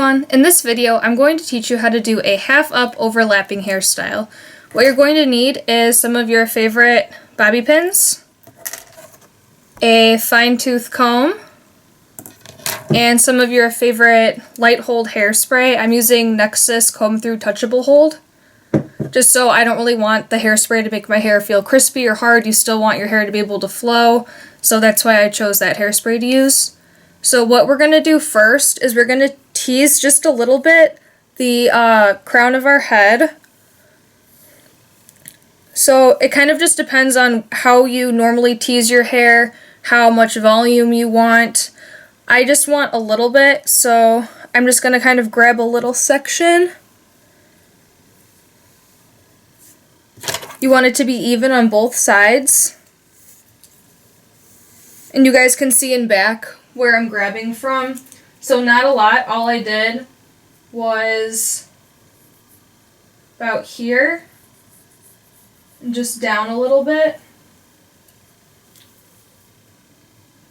everyone! In this video, I'm going to teach you how to do a half-up overlapping hairstyle. What you're going to need is some of your favorite bobby pins, a fine-tooth comb, and some of your favorite light hold hairspray. I'm using Nexus Comb Through Touchable Hold, just so I don't really want the hairspray to make my hair feel crispy or hard. You still want your hair to be able to flow, so that's why I chose that hairspray to use. So what we're going to do first is we're going to tease just a little bit the crown of our head. So it kind of just depends on how you normally tease your hair, how much volume you want. I just want a little bit, so I'm just going to kind of grab a little section. You want it to be even on both sides. And you guys can see in back where I'm grabbing from. So not a lot. All I did was about here and just down a little bit.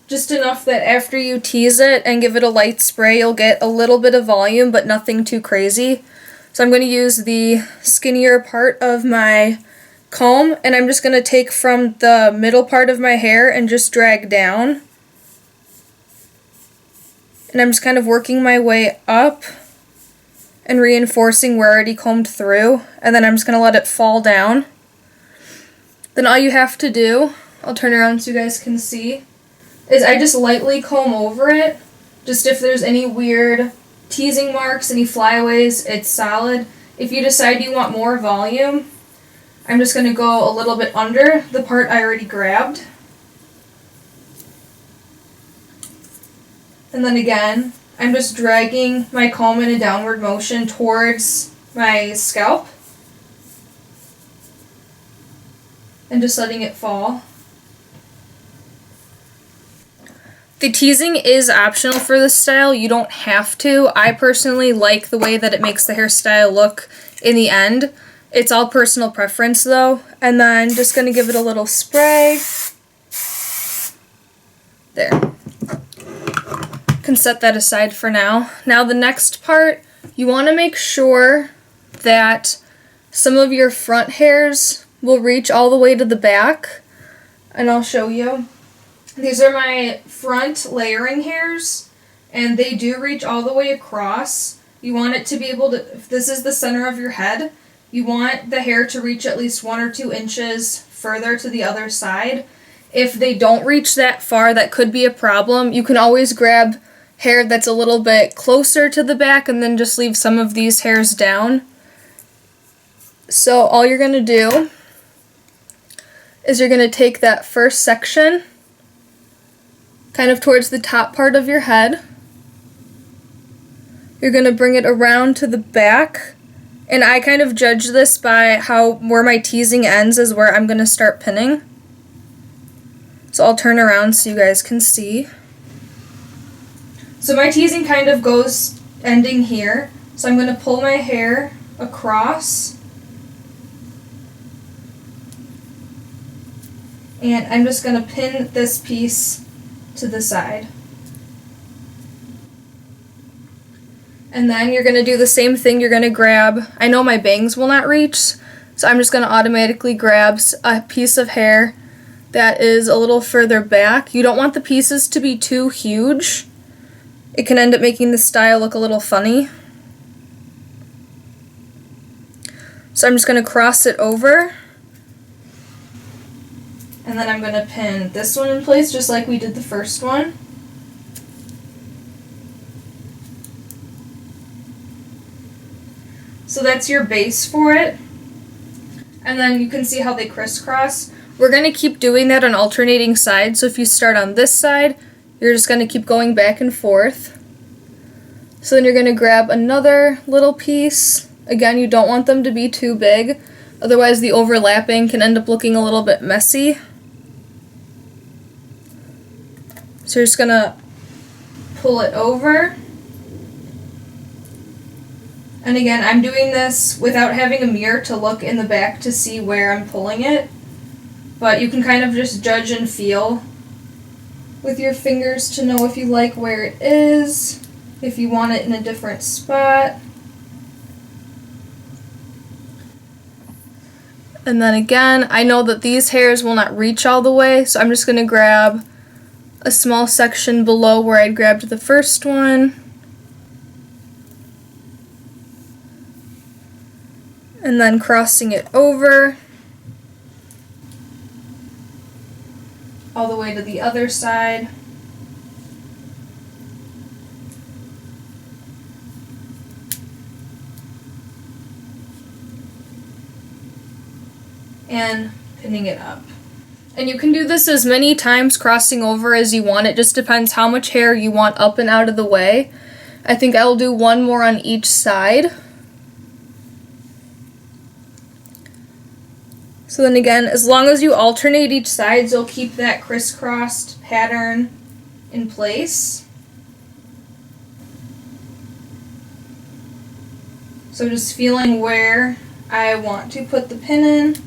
Just enough that after you tease it and give it a light spray, you'll get a little bit of volume, but nothing too crazy. So I'm going to use the skinnier part of my comb, and I'm just going to take from the middle part of my hair and just drag down. And I'm just kind of working my way up and reinforcing where I already combed through, and then I'm just going to let it fall down. Then all you have to do, I'll turn around so you guys can see, is I just lightly comb over it, just if there's any weird teasing marks, any flyaways, it's solid. If you decide you want more volume, I'm just going to go a little bit under the part I already grabbed. And then again, I'm just dragging my comb in a downward motion towards my scalp and just letting it fall. The teasing is optional for this style. You don't have to. I personally like the way that it makes the hairstyle look in the end. It's all personal preference though. And then just going to give it a little spray. There. Can set that aside for now. Now the next part, you want to make sure that some of your front hairs will reach all the way to the back, and I'll show you. These are my front layering hairs, and they do reach all the way across. You want it to be able to, if this is the center of your head, you want the hair to reach at least 1 or 2 inches further to the other side. If they don't reach that far, that could be a problem. You can always grab hair that's a little bit closer to the back and then just leave some of these hairs down. So all you're going to do is you're going to take that first section kind of towards the top part of your head. You're going to bring it around to the back, and I kind of judge this by where my teasing ends is where I'm going to start pinning. So I'll turn around so you guys can see. So my teasing kind of goes ending here. So I'm going to pull my hair across. And I'm just going to pin this piece to the side. And then you're going to do the same thing. You're going to grab, I know my bangs will not reach, so I'm just going to automatically grab a piece of hair that is a little further back. You don't want the pieces to be too huge. It can end up making the style look a little funny. So I'm just going to cross it over. And then I'm going to pin this one in place just like we did the first one. So that's your base for it. And then you can see how they crisscross. We're going to keep doing that on alternating sides. So if you start on this side, you're just going to keep going back and forth. So then you're going to grab another little piece. Again, you don't want them to be too big. Otherwise the overlapping can end up looking a little bit messy. So you're just going to pull it over. And again, I'm doing this without having a mirror to look in the back to see where I'm pulling it. But you can kind of just judge and feel with your fingers to know if you like where it is. if you want it in a different spot. And then again, I know that these hairs will not reach all the way, so I'm just going to grab a small section below where I'd grabbed the first one. And then crossing it over all the way to the other side. And pinning it up. And you can do this as many times crossing over as you want. It just depends how much hair you want up and out of the way. I think I'll do one more on each side. So then again, as long as you alternate each side, you'll keep that crisscrossed pattern in place. So just feeling where I want to put the pin in.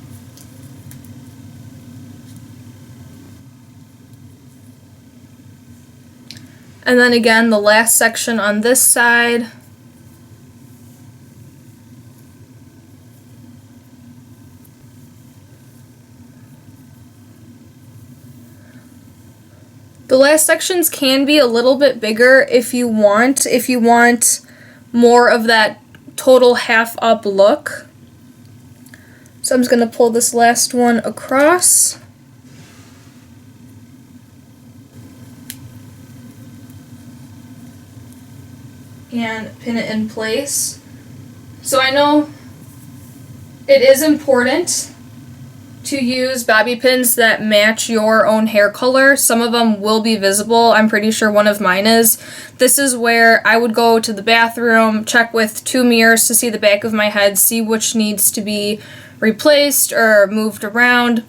And then again, the last section on this side. The last sections can be a little bit bigger if you want more of that total half up look. So I'm just going to pull this last one across. And pin it in place. So I know it is important to use bobby pins that match your own hair color. Some of them will be visible. I'm pretty sure one of mine is. This is where I would go to the bathroom, check with 2 mirrors to see the back of my head, see which needs to be replaced or moved around.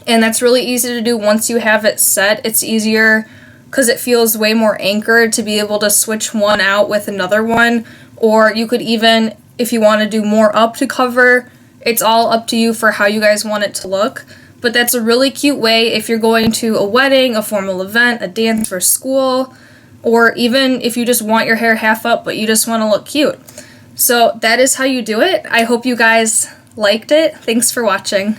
And that's really easy to do once you have it set. It's easier because it feels way more anchored to be able to switch one out with another one. Or you could even, if you want to do more up to cover, it's all up to you for how you guys want it to look. But that's a really cute way if you're going to a wedding, a formal event, a dance for school, or even if you just want your hair half up but you just want to look cute. So that is how you do it. I hope you guys liked it. Thanks for watching.